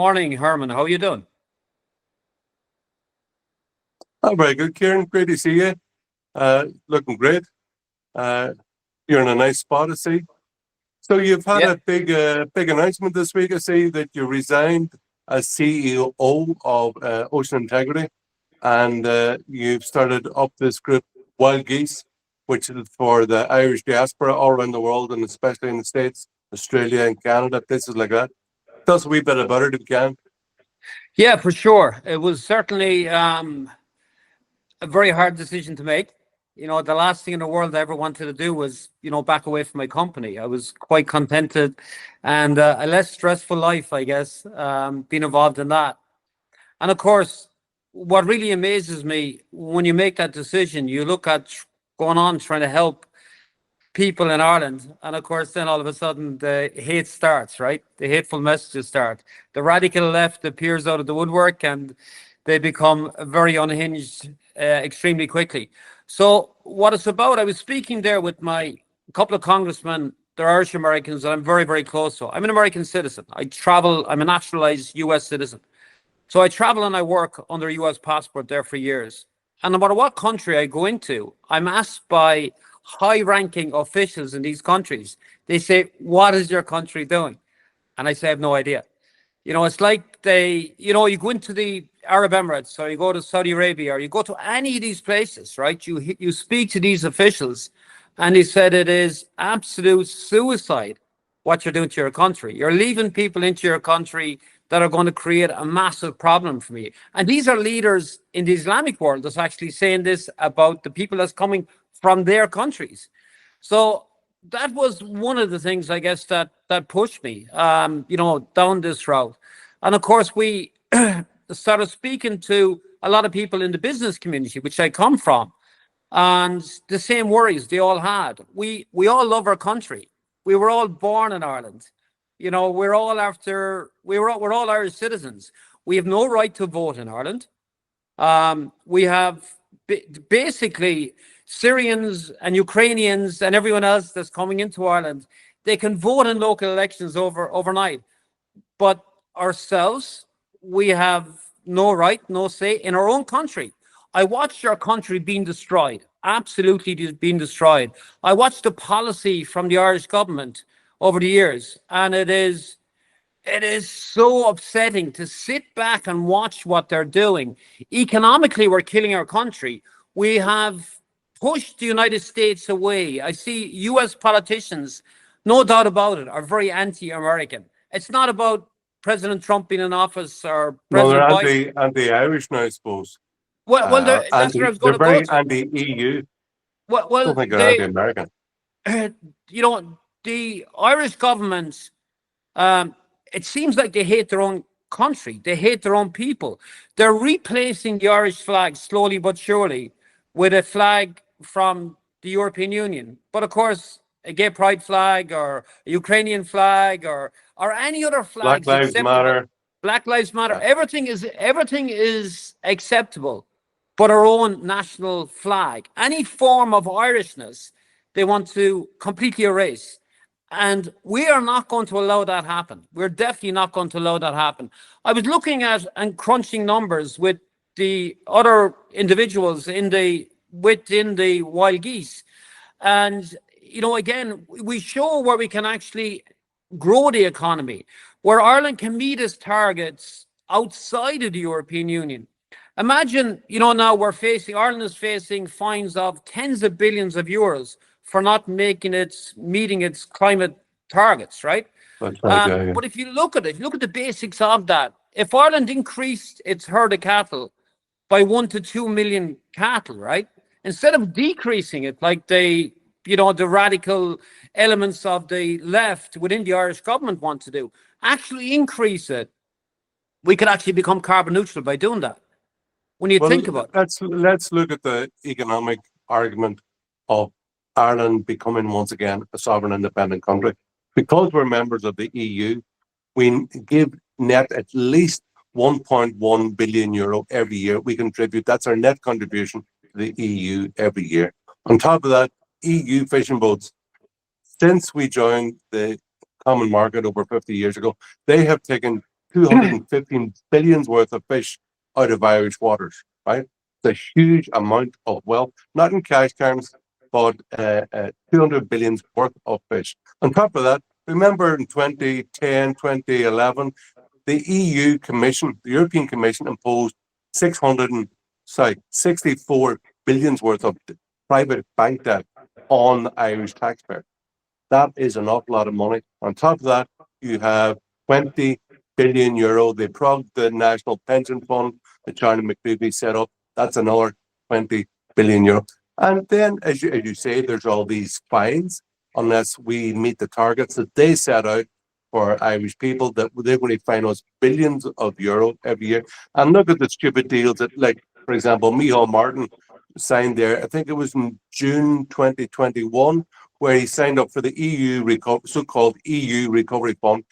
Morning, Herman. How you doing? Oh, very good, Kieran. Great to see you. Looking great. Uh, you're in a nice spot, I see. So you've had Yeah, a big announcement this week. I see that you resigned as CEO of Ocean Integrity, and you've started up this group, Wild Geese, which is for the Irish diaspora all around the world, and especially in the States, Australia, and Canada, places like that. Tell us a wee bit about it if you can. yeah, for sure. It was certainly a very hard decision to make. The last thing in the world I ever wanted to do was, back away from my company. I was quite contented and a less stressful life, I guess, being involved in that. And of course, what really amazes me when you make that decision, you look at going on trying to help people in Ireland. And of course, then all of a sudden the hate starts, right? The hateful messages start. The radical left appears out of the woodwork and they become very unhinged extremely quickly. So, what it's about, I was speaking there with my couple of congressmen, they're Irish Americans that I'm very, very close to. I'm an American citizen. I travel, I'm a naturalized US citizen. So I travel and I work under a US passport there for years. And no matter what country I go into, I'm asked by high ranking officials in these countries, they say, "What is your country doing?" And I say, "I have no idea." It's like you go into the Arab Emirates or you go to Saudi Arabia or you go to any of these places, right? You speak to these officials and he said it is absolute suicide what you're doing to your country. You're leaving people into your country that are going to create a massive problem for me. And these are leaders in the Islamic world that's actually saying this about the people that's coming from their countries. So that was one of the things I guess that pushed me, down this route. And of course, we started speaking to a lot of people in the business community, which I come from, and the same worries they all had. We all love our country. We were all born in Ireland. We're all Irish citizens. We have no right to vote in Ireland. We have basically Syrians and Ukrainians and everyone else that's coming into Ireland. They can vote in local elections overnight, but ourselves, we have no right, no say in our own country. I watched our country being destroyed, absolutely being destroyed. I watched the policy from the Irish government over the years, and it is so upsetting to sit back and watch what they're doing. Economically, we're killing our country. We have pushed the United States away. I see US politicians, no doubt about it, are very anti American. It's not about President Trump being in office or No, they're President Biden. anti-Irish now, I suppose. Well, that's where I Anti, was going they're to go very to. anti-EU. Well, Don't think they're they, anti-American. you know, the Irish government, um, it seems like they hate their own country. They hate their own people. They're replacing the Irish flag slowly but surely with a flag from the European Union. But of course, a gay pride flag or a Ukrainian flag or any other Black flags Lives acceptable. Matter. Black Lives Matter. Yeah. Everything is acceptable, but our own national flag. Any form of Irishness, they want to completely erase. And we are not going to allow that happen. We're definitely not going to allow that happen. I was looking at and crunching numbers with the other individuals within the wild geese. And again, we show where we can actually grow the economy, where Ireland can meet its targets outside of the European Union. Imagine, now Ireland is facing fines of tens of billions of euros for not meeting its climate targets, right? That's right. Yeah, yeah. But if you look at the basics of that, if Ireland increased its herd of cattle by 1 to 2 million cattle, right? Instead of decreasing it like the radical elements of the left within the Irish government want to do, actually increase it, we could actually become carbon neutral by doing that. When you Well, think about it. let's look at the economic argument of Ireland becoming once again a sovereign independent country. Because we're members of the EU, we give net at least 1.1 billion euro every year. We contribute. That's our net contribution to the EU every year. On top of that, EU fishing boats, since we joined the common market over 50 years ago, they have taken 215 billions worth of fish out of Irish waters, right? It's a huge amount of wealth, not in cash terms, but 200 billions worth of fish. On top of that, remember in 2010, 2011, the EU Commission, the European Commission imposed 64 billions worth of private bank debt on the Irish taxpayer. That is an awful lot of money. On top of that, you have 20 billion euro. They plugged the National Pension Fund that Charlie McCreevy set up. That's another 20 billion euro. And then, as you say, there's all these fines unless we meet the targets that they set out for Irish people, that they're going to fine us billions of euro every year. And look at the stupid deals that, like, for example, Micheál Martin signed there, I think it was in June 2021, where he signed up for the so-called EU Recovery Fund.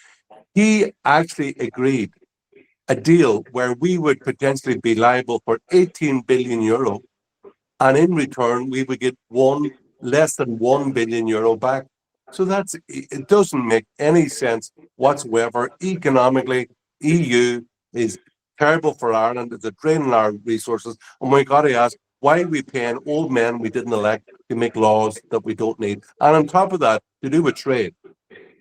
He actually agreed a deal where we would potentially be liable for 18 billion euro, and in return we would get less than 1 billion euro back. So it doesn't make any sense whatsoever. Economically, EU is terrible for Ireland. It's a drain on our resources, and we got to ask, why are we paying old men we didn't elect to make laws that we don't need? And on top of that, to do with trade,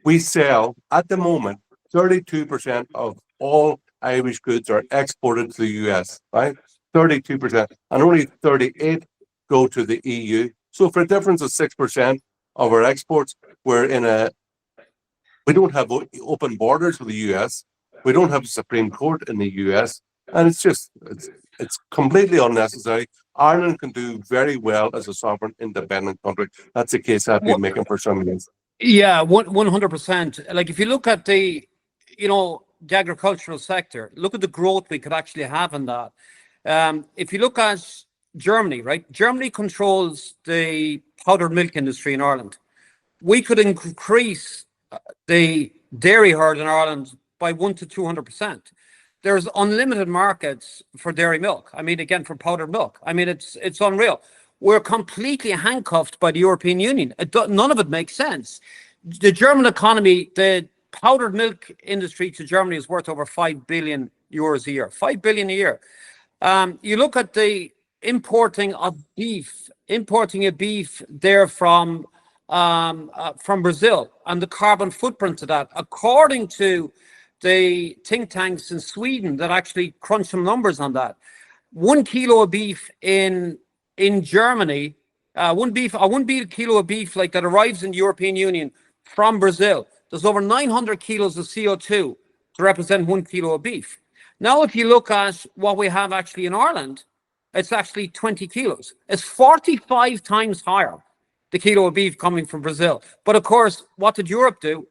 we sell at the moment 32% of all Irish goods are exported to the US, right? 32%, and only 38 go to the EU. So for a difference of 6% of our exports, we don't have open borders with the US. We don't have a Supreme Court in the US, and it's completely unnecessary. Ireland can do very well as a sovereign, independent country. That's the case I've been making for some years. Yeah, 100%. Like if you look at the agricultural sector, look at the growth we could actually have in that. If you look at Germany, right? Germany controls the powdered milk industry in Ireland. We could increase the dairy herd in Ireland by 100 to 200%. There's unlimited markets for dairy milk. I mean, again, for powdered milk. I mean, it's unreal. We're completely handcuffed by the European Union. None of it makes sense. The German economy, the powdered milk industry to Germany is worth over 5 billion euros a year. 5 billion a year. You look at the importing a beef there from Brazil, and the carbon footprint of that, according to the think tanks in Sweden that actually crunch some numbers on that. 1 kilo of beef in Germany, 1 kilo of beef like that arrives in the European Union from Brazil. There's over 900 kilos of CO2 to represent 1 kilo of beef. Now, if you look at what we have actually in Ireland, it's actually 20 kilos. It's 45 times higher, the kilo of beef coming from Brazil. But of course, what did Europe do?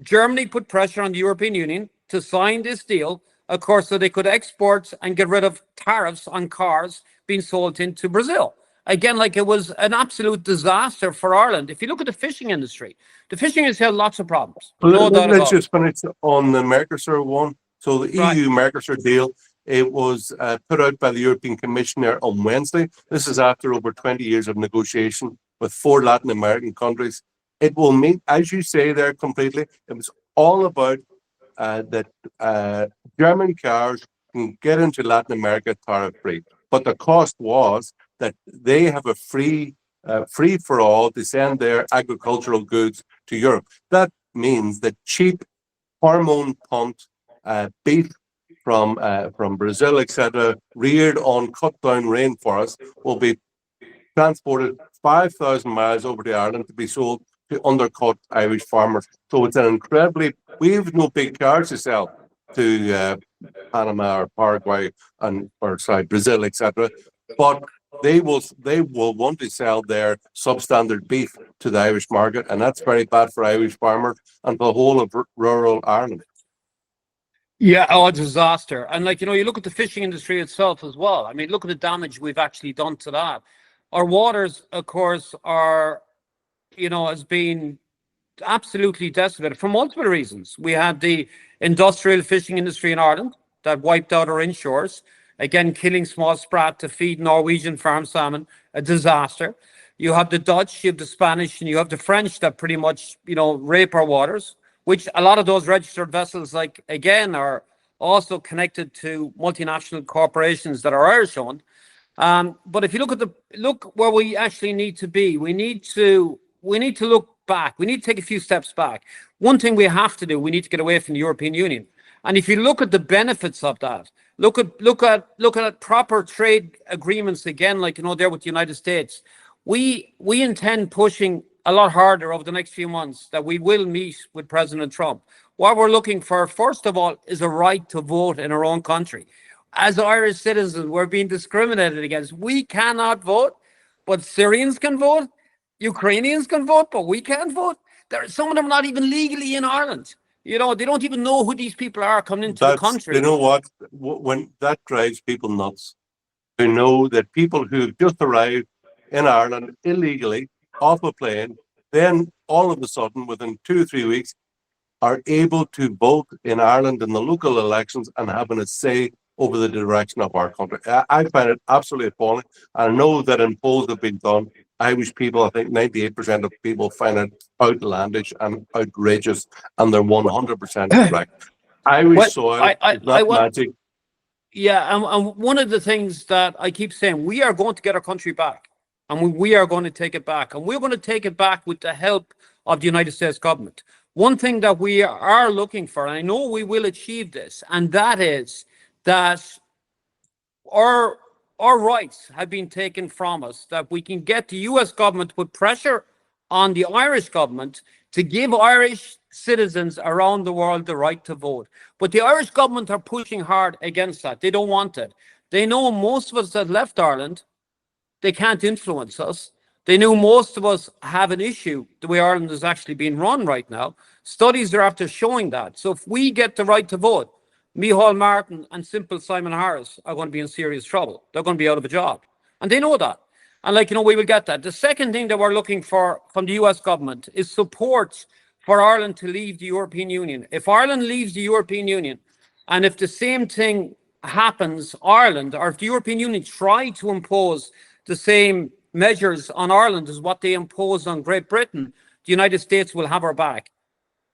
Germany put pressure on the European Union to sign this deal, of course, so they could export and get rid of tariffs on cars being sold into Brazil. Again, like it was an absolute disaster for Ireland. If you look at the fishing industry has had lots of problems. Well, let's just finish on the Mercosur one. So the EU Mercosur deal, it was put out by the European Commission there on Wednesday. This is after over 20 years of negotiation with 4 Latin American countries. It will mean, as you say there completely, it was all about that German cars can get into Latin America tariff-free. But the cost was that they have a free for all to send their agricultural goods to Europe. That means that cheap hormone pumped beef from Brazil, etc., reared on cut down rainforests, will be transported 5,000 miles over to Ireland to be sold to undercut Irish farmers. So it's an we have no big cars to sell to Panama or Paraguay Brazil, etc. But they will want to sell their substandard beef to the Irish market, and that's very bad for Irish farmers and the whole of rural Ireland. Yeah, disaster. And you look at the fishing industry itself as well. I mean, look at the damage we've actually done to that. Our waters, of course, are, has been absolutely decimated for multiple reasons. We had the industrial fishing industry in Ireland that wiped out our inshores, again, killing small sprat to feed Norwegian farm salmon, a disaster. You have the Dutch, you have the Spanish, and you have the French that pretty much, rape our waters, which a lot of those registered vessels, again, are also connected to multinational corporations that are Irish owned. But if you look where we actually need to be, we need to look back. We need to take a few steps back. One thing we have to do, we need to get away from the European Union. And if you look at the benefits of that, look at proper trade agreements again, like there with the United States. We intend pushing a lot harder over the next few months that we will meet with President Trump. What we're looking for, first of all, is a right to vote in our own country. As Irish citizens, we're being discriminated against. We cannot vote, but Syrians can vote, Ukrainians can vote, but we can't vote. Some of them are not even legally in Ireland. They don't even know who these people are coming into the country. You know what? When that drives people nuts, to know that people who've just arrived in Ireland illegally off a plane, then all of a sudden, within 2 or 3 weeks, are able to vote in Ireland in the local elections and having a say over the direction of our country. I find it absolutely appalling. I know that in polls have been done, Irish people, I think 98% of people find it outlandish and outrageous, and they're 100% correct. Irish soil is not magic. Yeah, and one of the things that I keep saying, we are going to get our country back, and we are going to take it back, and we're going to take it back with the help of the United States government. One thing that we are looking for, and I know we will achieve this, and that is that our rights have been taken from us, that we can get the US government to put pressure on the Irish government to give Irish citizens around the world the right to vote. But the Irish government are pushing hard against that. They don't want it. They know most of us that left Ireland, they can't influence us. They knew most of us have an issue the way Ireland is actually being run right now. Studies are after showing that. So if we get the right to vote, Micheál Martin and simple Simon Harris are going to be in serious trouble. They're going to be out of a job. And they know that. And we will get that. The second thing that we're looking for from the US government is support for Ireland to leave the European Union. If Ireland leaves the European Union, and if the same thing happens, Ireland, or if the European Union try to impose the same measures on Ireland as what they imposed on Great Britain, the United States will have our back.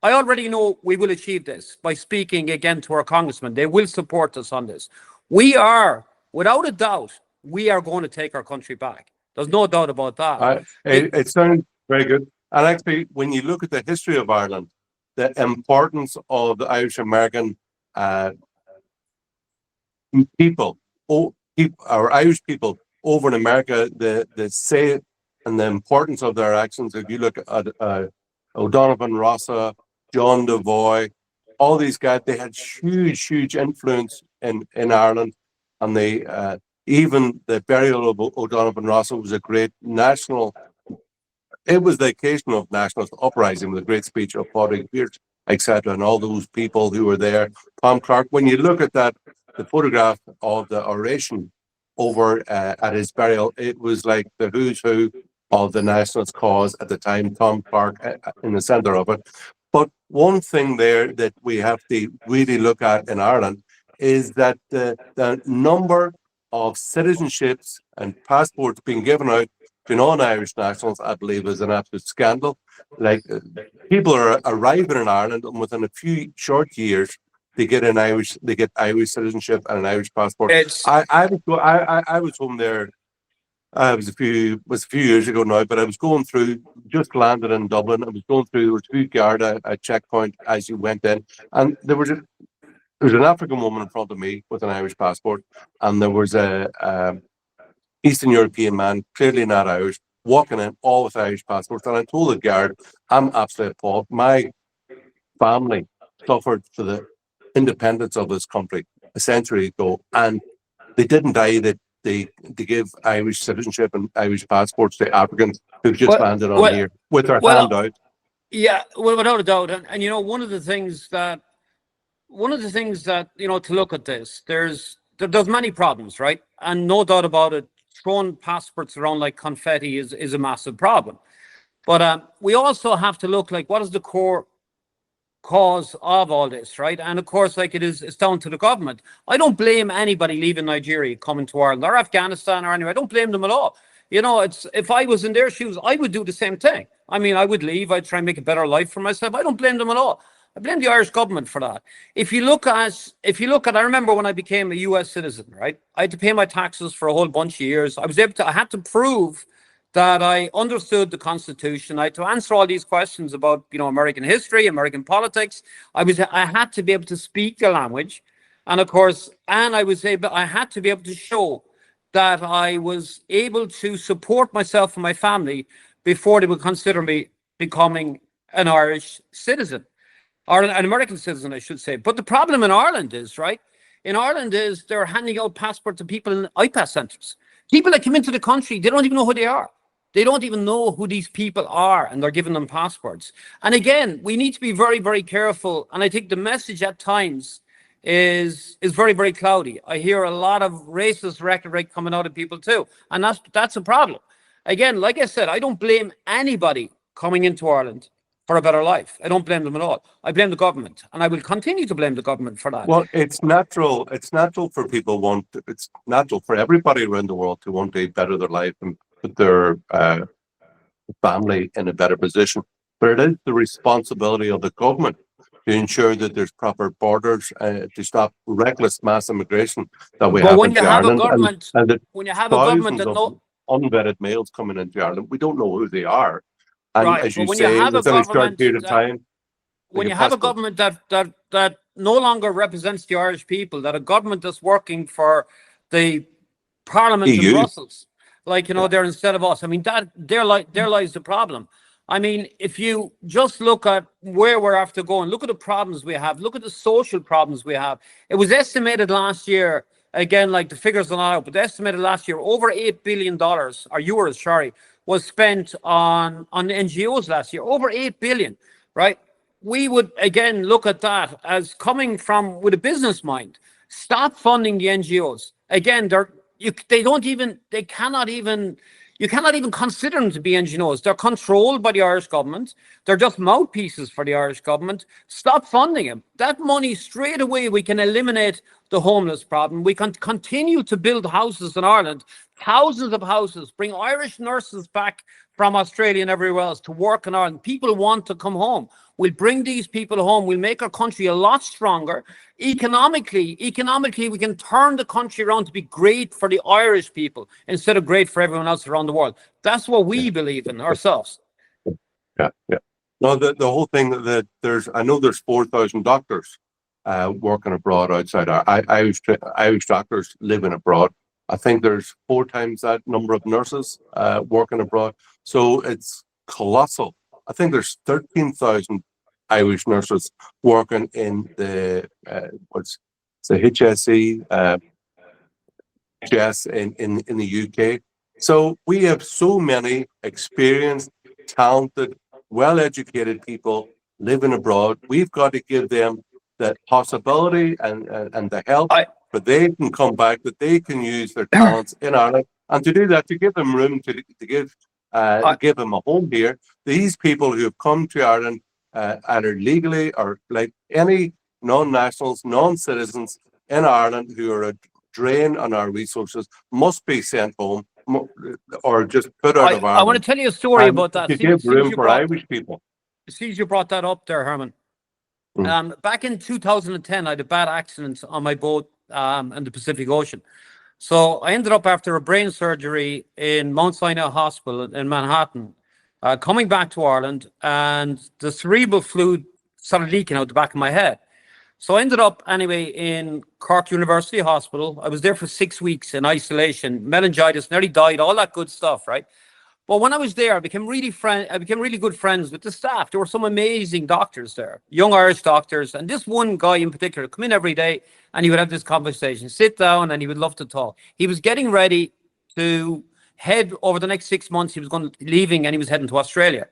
I already know we will achieve this by speaking again to our congressmen. They will support us on this. We are, without a doubt, we are going to take our country back. There's no doubt about that. It sounds very good. And actually, when you look at the history of Ireland, the importance of the Irish American people, our Irish people over in America, the say and the importance of their actions. If you look at O'Donovan Rossa, John Devoy, all these guys, they had huge influence in Ireland, and they even the burial of O'Donovan Rossa was a great national. It was the occasion of nationalist uprising with a great speech of Padraig Pearse, etc., and all those people who were there. Tom Clark. When you look at that, the photograph of the oration over at his burial, it was like the who's who of the nationalist cause at the time. Tom Clark in the centre of it. But one thing there that we have to really look at in Ireland is that the number of citizenships and passports being given out to non-Irish nationals, I believe, is an absolute scandal. Like people are arriving in Ireland, and within a few short years, they get Irish citizenship and an Irish passport. I was home there. It was a few years ago now, but I was going through, just landed in Dublin. I was going through, there was two guard at checkpoint as you went in, and there was an African woman in front of me with an Irish passport, and there was a Eastern European man, clearly not Irish, walking in, all with Irish passports. And I told the guard, I'm absolutely appalled. My family suffered for the independence of this country a century ago, and they didn't die. They give Irish citizenship and Irish passports to Africans who've just landed on here with their hand out. Yeah, well, without a doubt. And one of the things that to look at this, there's many problems, right? And no doubt about it, throwing passports around like confetti is a massive problem. But we also have to look like, what is the core cause of all this, right? And of course, it's down to the government. I don't blame anybody leaving Nigeria coming to Ireland or Afghanistan or anywhere. I don't blame them at all. If I was in their shoes, I would do the same thing. I mean, I would leave. I'd try and make a better life for myself. I don't blame them at all. I blame the Irish government for that. If you look at, I remember when I became a US citizen, right? I had to pay my taxes for a whole bunch of years. I had to prove that I understood the Constitution. I had to answer all these questions about, American history, American politics. I had to be able to speak the language. And of course, I had to be able to show that I was able to support myself and my family before they would consider me becoming an Irish citizen, or an American citizen, I should say. But the problem in Ireland is, right? In Ireland is they're handing out passports to people in IPAS centres. People that come into the country, they don't even know who they are. They don't even know who these people are, and they're giving them passports. And again, we need to be very, very careful. And I think the message at times is very, very cloudy. I hear a lot of racist rhetoric coming out of people too, and that's a problem. Again, like I said, I don't blame anybody coming into Ireland for a better life. I don't blame them at all. I blame the government, and I will continue to blame the government for that. Well, it's natural. It's natural for people it's natural for everybody around the world to want to better their life and put their family in a better position. But it is the responsibility of the government to ensure that there's proper borders to stop reckless mass immigration that we have into Ireland. When you have a government that of unvetted males coming into Ireland, we don't know who they are. And right, as you say, within a short period of time, when you have a government that no longer represents the Irish people, that a government that's working for the Parliament in Brussels, they're instead of us. I mean, that there lies the problem. I mean, if you just look at where we're after going, look at the problems we have, look at the social problems we have. It was estimated last year, again, like the figures are not out, but estimated last year, over $8 billion, or euros, sorry, was spent on NGOs last year, over 8 billion, right? We would, again, look at that as coming from with a business mind. Stop funding the NGOs. Again, you cannot even consider them to be NGOs. They're controlled by the Irish government. They're just mouthpieces for the Irish government. Stop funding them. That money, straight away, we can eliminate the homeless problem. We can continue to build houses in Ireland, thousands of houses, bring Irish nurses back from Australia and everywhere else to work in Ireland. People want to come home. We'll bring these people home. We'll make our country a lot stronger. Economically, we can turn the country around to be great for the Irish people instead of great for everyone else around the world. That's what we believe in ourselves. Yeah. No, the whole thing that I know there's 4,000 doctors working abroad outside. Irish doctors living abroad. I think there's 4 times that number of nurses working abroad. So it's colossal. I think there's 13,000 Irish nurses working in the HSE, HS in the UK. So we have so many experienced, talented, well-educated people living abroad. We've got to give them that possibility and the help that they can come back, that they can use their talents in Ireland, and to do that, to give them room to give them a home here. These people who have come to Ireland either legally or like any non-nationals, non-citizens in Ireland who are a drain on our resources must be sent home or just put out of Ireland. I want to tell you a story about that. To give room for Irish people. Since you brought that up there, Herman. Back in 2010, I had a bad accident on my boat in the Pacific Ocean. So I ended up after a brain surgery in Mount Sinai Hospital in Manhattan, coming back to Ireland, and the cerebral fluid started leaking out the back of my head. So I ended up anyway in Cork University Hospital. I was there for 6 weeks in isolation, meningitis, nearly died, all that good stuff, right? But when I was there, I became really good friends with the staff. There were some amazing doctors there, young Irish doctors. And this one guy in particular come in every day and he would have this conversation, sit down, and he would love to talk. He was getting ready to head over the next 6 months. He was leaving and he was heading to Australia.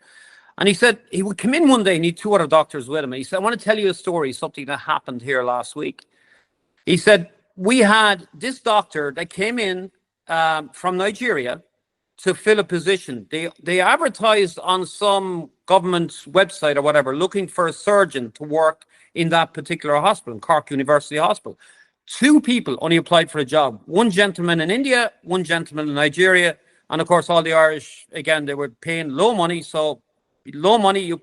And he said he would come in one day and he had 2 other doctors with him. And he said, I want to tell you a story, something that happened here last week. He said, we had this doctor that came in from Nigeria to fill a position. They advertised on some government website or whatever, looking for a surgeon to work in that particular hospital, Cork University Hospital. 2 people only applied for a job. 1 gentleman in India, 1 gentleman in Nigeria. And of course, all the Irish, again, they were paying low money. So low money, you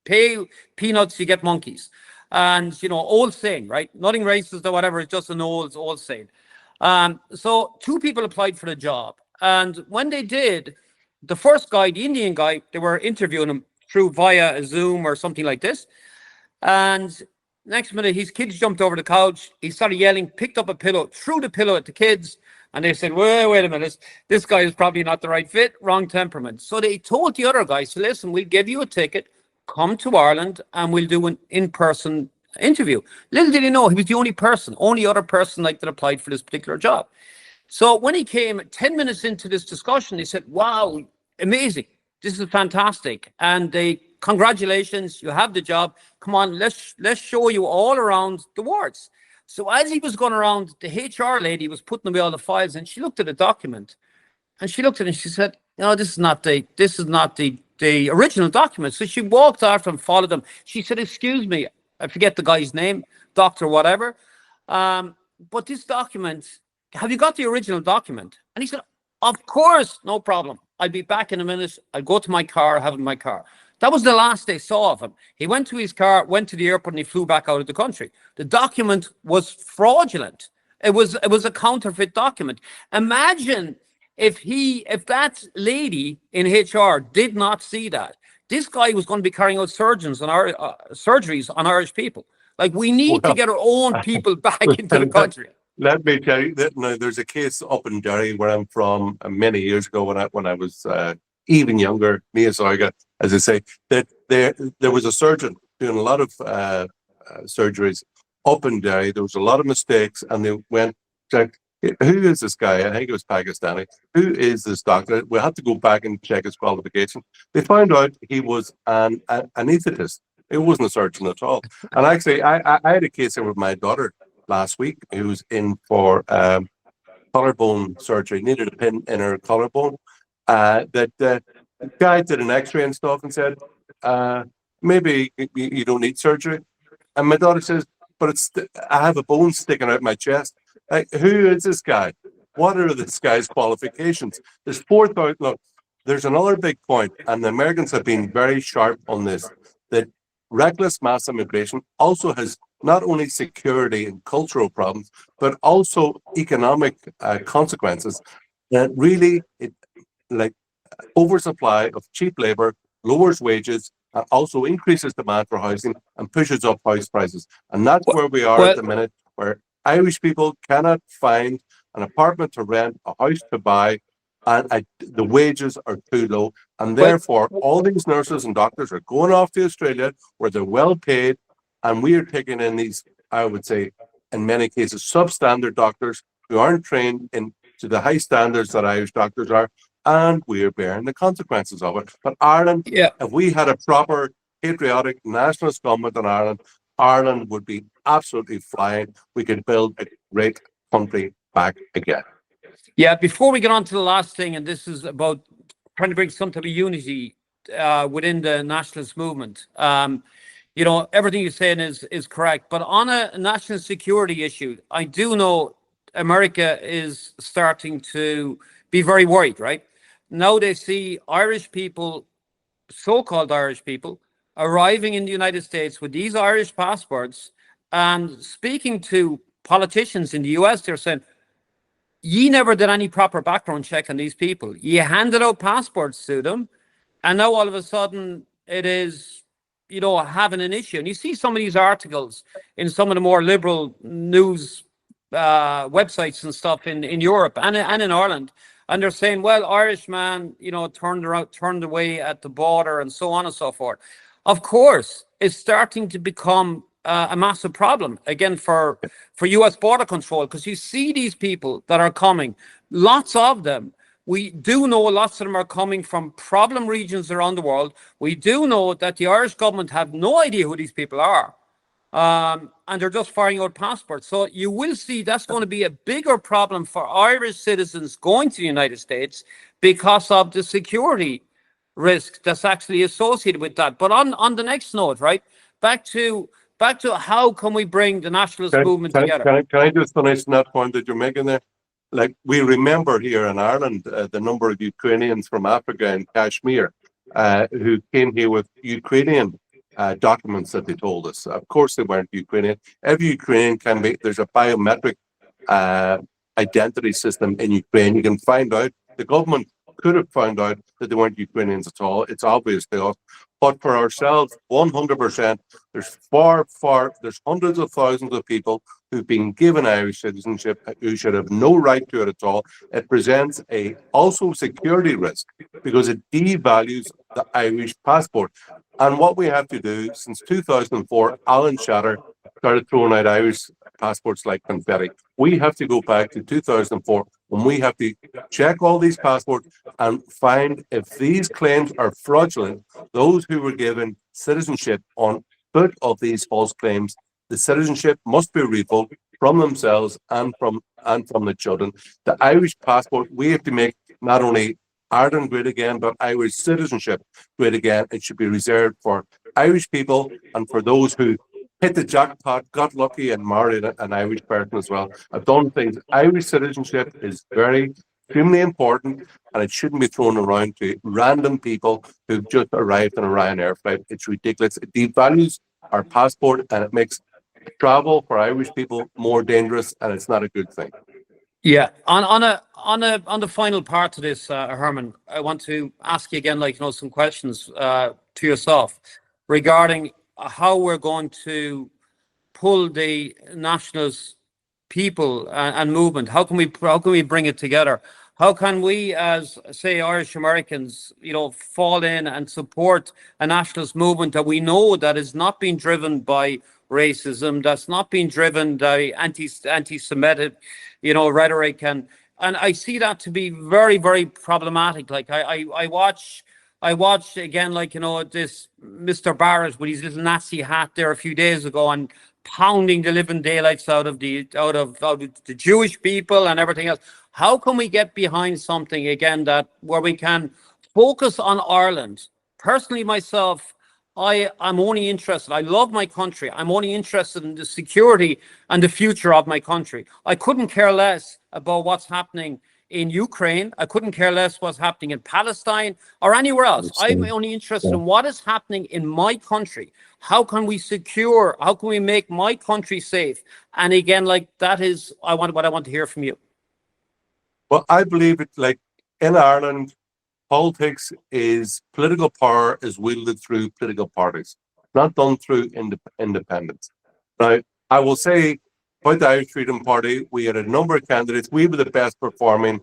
pay peanuts, you get monkeys. And, old saying, right? Nothing racist or whatever. It's just an old saying. So two people applied for the job. And when they did, the first guy, the Indian guy, they were interviewing him through via a Zoom or something like this. And next minute, his kids jumped over the couch. He started yelling, picked up a pillow, threw the pillow at the kids. And they said, wait a minute, this guy is probably not the right fit, wrong temperament. So they told the other guys, listen, we'll give you a ticket, come to Ireland, and we'll do an in-person interview. Little did he know, he was the only other person that applied for this particular job. So when he came 10 minutes into this discussion, they said, wow, amazing. This is fantastic. And congratulations, you have the job. Come on, let's show you all around the wards. So as he was going around, the HR lady was putting away all the files, and she looked at the document, and she looked at it and she said, no, this is not the original document. So she walked after him, followed him. She said, excuse me, I forget the guy's name, doctor, whatever. But this document, have you got the original document? And he said, of course, no problem. I'll be back in a minute. I'll go to my car, have it in my car. That was the last they saw of him. He went to his car, went to the airport, and he flew back out of the country. The document was fraudulent. It was a counterfeit document. Imagine if that lady in HR did not see that. This guy was going to be carrying out surgeries on Irish people. Like, we need to get our own people back into the country. Let me tell you that now there's a case up in Derry where I'm from many years ago when I was even younger, Miyazaki, as I say, that there was a surgeon doing a lot of surgeries up in Derry. There was a lot of mistakes, and they went, check, who is this guy? I think it was Pakistani. Who is this doctor? We had to go back and check his qualification. They found out he was an anaesthetist. It wasn't a surgeon at all. And actually, I had a case here with my daughter last week who was in for collarbone surgery, needed a pin in her collarbone. The guy did an x-ray and stuff and said, maybe you don't need surgery. And my daughter says, but I have a bone sticking out my chest. Like, who is this guy? What are this guy's qualifications? There's 4,000. Look, there's another big point, and the Americans have been very sharp on this, that reckless mass immigration also has not only security and cultural problems, but also economic consequences. That really, oversupply of cheap labor lowers wages and also increases demand for housing and pushes up house prices. And that's where we are at the minute, where Irish people cannot find an apartment to rent, a house to buy, and the wages are too low. And therefore, all these nurses and doctors are going off to Australia where they're well paid, and we are taking in these, I would say, in many cases, substandard doctors who aren't trained to the high standards that Irish doctors are, and we are bearing the consequences of it. But Ireland, if we had a proper patriotic nationalist government in Ireland, Ireland would be absolutely flying. We could build a great country back again. Yeah, before we get on to the last thing, and this is about trying to bring some type of unity within the nationalist movement. Everything you're saying is correct. But on a national security issue, I do know America is starting to be very worried, right? Now they see Irish people, so-called Irish people, arriving in the United States with these Irish passports and speaking to politicians in the US. They're saying, ye never did any proper background check on these people. Ye handed out passports to them, and now all of a sudden it is, having an issue. And you see some of these articles in some of the more liberal news websites and stuff in Europe and in Ireland, and they're saying, well, Irish man, turned away at the border and so on and so forth. Of course, it's starting to become a massive problem again for US border control, because you see these people that are coming, lots of them. We do know lots of them are coming from problem regions around the world. We do know that the Irish government have no idea who these people are. And they're just firing out passports. So you will see that's going to be a bigger problem for Irish citizens going to the United States because of the security risk that's actually associated with that. But on the next note, right, back to how can we bring the nationalist movement together? Can I just finish on that point that you're making there? Like, we remember here in Ireland the number of Ukrainians from Africa and Kashmir who came here with Ukrainian documents that they told us. Of course, they weren't Ukrainian. Every Ukrainian can be. There's a biometric identity system in Ukraine. You can find out. The government could have found out that they weren't Ukrainians at all. It's obvious they are. But for ourselves, 100%, there's hundreds of thousands of people who've been given Irish citizenship who should have no right to it at all. It presents a also security risk because it devalues the Irish passport. And what we have to do, since 2004, Alan Shatter started throwing out Irish passports like confetti. We have to go back to 2004 when we have to check all these passports and find if these claims are fraudulent. Those who were given citizenship on foot of these false claims, the citizenship must be revoked from themselves and from the children. The Irish passport, we have to make not only Ireland great again, but Irish citizenship great again. It should be reserved for Irish people and for those who hit the jackpot, got lucky and married an Irish person as well. I've done things. Irish citizenship is very extremely important and it shouldn't be thrown around to random people who've just arrived on a Ryanair flight. It's ridiculous. It devalues our passport and it makes travel for Irish people more dangerous, and it's not a good thing. Yeah, on the final part to this, Herman, I want to ask you again, like, some questions to yourself regarding how we're going to pull the nationalist people and movement. How can we bring it together? How can we, as say Irish Americans, fall in and support a nationalist movement that we know that is not being driven by racism, that's not being driven by anti-Semitic, rhetoric, and I see that to be very, very problematic. Like I watched again, like, this Mr. Barrett with his little Nazi hat there a few days ago and pounding the living daylights out of the Jewish people and everything else. How can we get behind something again where we can focus on Ireland? Personally, myself, I'm only interested. I love my country. I'm only interested in the security and the future of my country. I couldn't care less about what's happening in Ukraine. I couldn't care less what's happening in Palestine or anywhere else. I'm only interested in what is happening in my country. How can we make my country safe? And again, like, that is what I want to hear from you. Well, I believe it, like, in Ireland, political power is wielded through political parties, not done through independence. Now, I will say about the Irish Freedom Party, we had a number of candidates. We were the best performing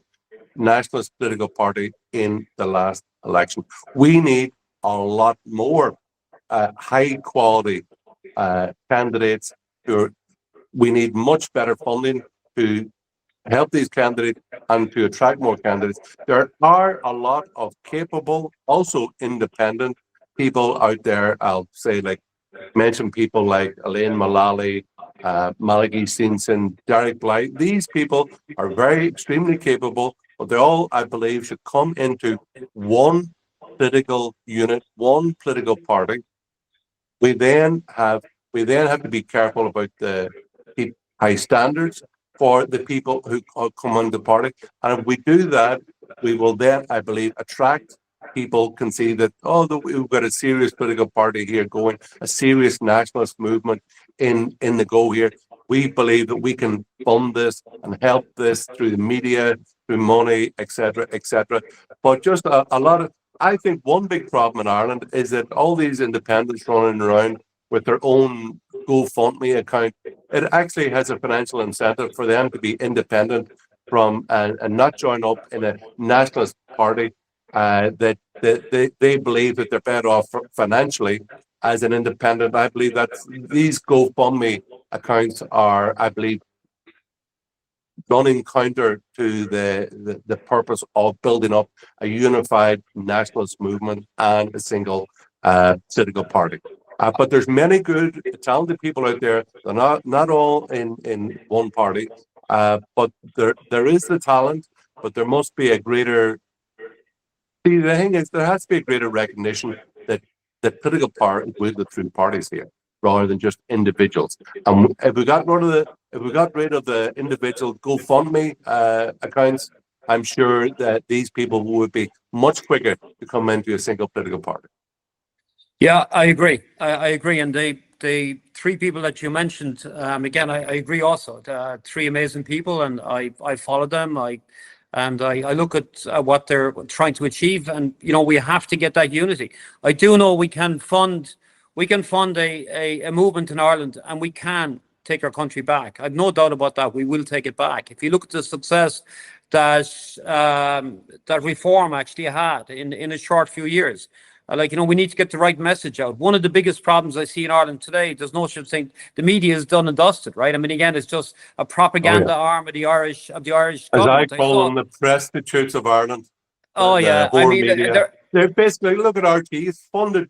nationalist political party in the last election. We need a lot more high quality candidates. We need much better funding to help these candidates and to attract more candidates. There are a lot of capable, also independent people out there. I'll say, like, mention people like Elaine Mullally, Malachy Simpson, Derek Blythe. These people are very extremely capable, but they all, I believe, should come into one political unit, one political party. We then have to be careful about the high standards for the people who come on the party. And if we do that, we will then, I believe, attract people, can see that, we've got a serious political party here going, a serious nationalist movement in the go here. We believe that we can fund this and help this through the media, through money, etc., etc. But just a lot of, I think one big problem in Ireland is that all these independents running around with their own GoFundMe account, it actually has a financial incentive for them to be independent from and not join up in a nationalist party that they believe that they're better off financially as an independent. I believe that these GoFundMe accounts are, I believe, running counter to the purpose of building up a unified nationalist movement and a single political party. But there's many good, talented people out there. They're not all in one party, but there is the talent. But there must be a greater. See, the thing is, there has to be a greater recognition that the political power is wielded through parties here, rather than just individuals. And if we got rid of the individual GoFundMe accounts, I'm sure that these people would be much quicker to come into a single political party. Yeah, I agree. I agree. And the three people that you mentioned, again, I agree also. Three amazing people, and I follow them. I look at what they're trying to achieve, and we have to get that unity. I do know we can fund a movement in Ireland, and we can take our country back. I've no doubt about that. We will take it back. If you look at the success that that reform actually had in a short few years. We need to get the right message out. One of the biggest problems I see in Ireland today, there's no such thing. The media is done and dusted, right? I mean, again, it's just a Oh yeah. propaganda arm of the Irish As I government. I call saw. them, the prostitutes of Ireland, Oh the yeah, I whore mean, media. there. They're basically, look at RT, it's funded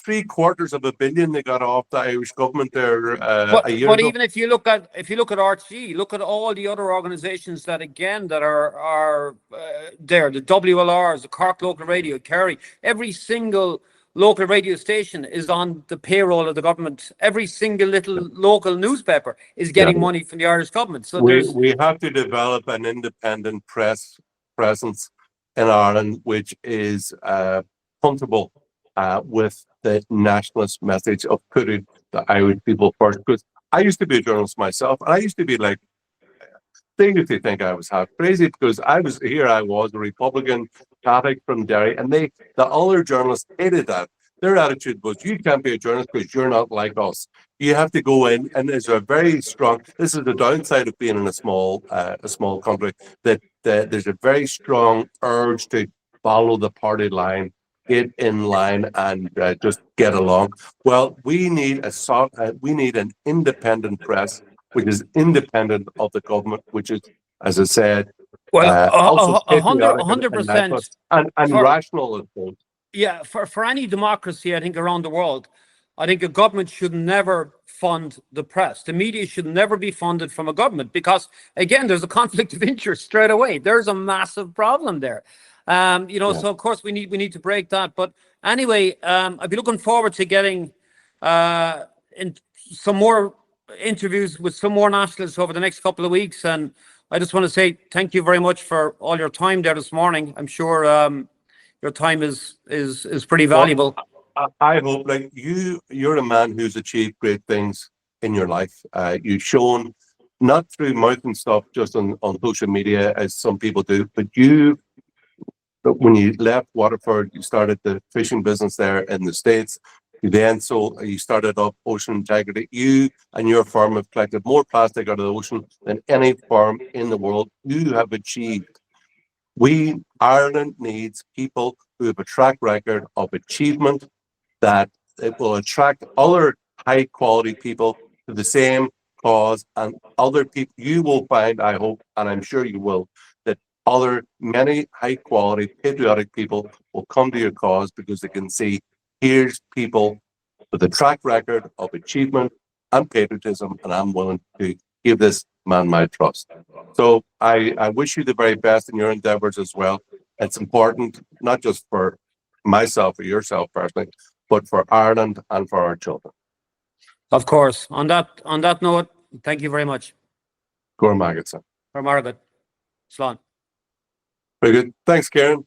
750 million they got off the Irish government there a But year but ago. even if you look at RTE, look at all the other organisations that are there, the WLRs, the Cork Local Radio, Kerry, every single local radio station is on the payroll of the government. Every single little local newspaper is Yeah. getting money from the Irish government. So We there's we have to develop an independent press presence in Ireland, which is comfortable with the nationalist message of putting the Irish people first. Because I used to be a journalist myself, and I used to be like, they used to think I was half crazy because I was a Republican Catholic from Derry, and the other journalists hated that. Their attitude was, you can't be a journalist because you're not like us. You have to go in, and there's a very strong. This is the downside of being in a small country. That there's a very strong urge to follow the party line, get in line, and just get along. Well, we need an independent press which is independent of the government, which is, as I said, well, also a hundred, a patriotic hundred and nationalist percent and for rational at times. yeah, for any democracy, I think around the world, I think a government should never fund the press. The media should never be funded from a government because, again, there's a conflict of interest straight away. There's a massive problem there. Yeah. So of course we need to break that. But anyway, I'd be looking forward to getting in some more interviews with some more nationalists over the next couple of weeks. And I just want to say thank you very much for all your time there this morning. I'm sure your time is pretty Well, valuable. I hope like you're a man who's achieved great things in your life. You've shown not through mouth and stuff just on social media as some people do, but when you left Waterford, you started the fishing business there in the States. You started up Ocean Integrity. You and your firm have collected more plastic out of the ocean than any firm in the world. You have achieved. Ireland needs people who have a track record of achievement, that it will attract other high quality people to the same cause, and other people you will find, I hope, and I'm sure you will, that many high quality patriotic people will come to your cause because they can see, here's people with a track record of achievement and patriotism, and I'm willing to give this man my trust. So I wish you the very best in your endeavors as well. It's important, not just for myself or yourself personally, but for Ireland and for our children. Of course. On that note, thank you very much. Gore Maggots. For Margaret. Slán. Very good. Thanks, Karen.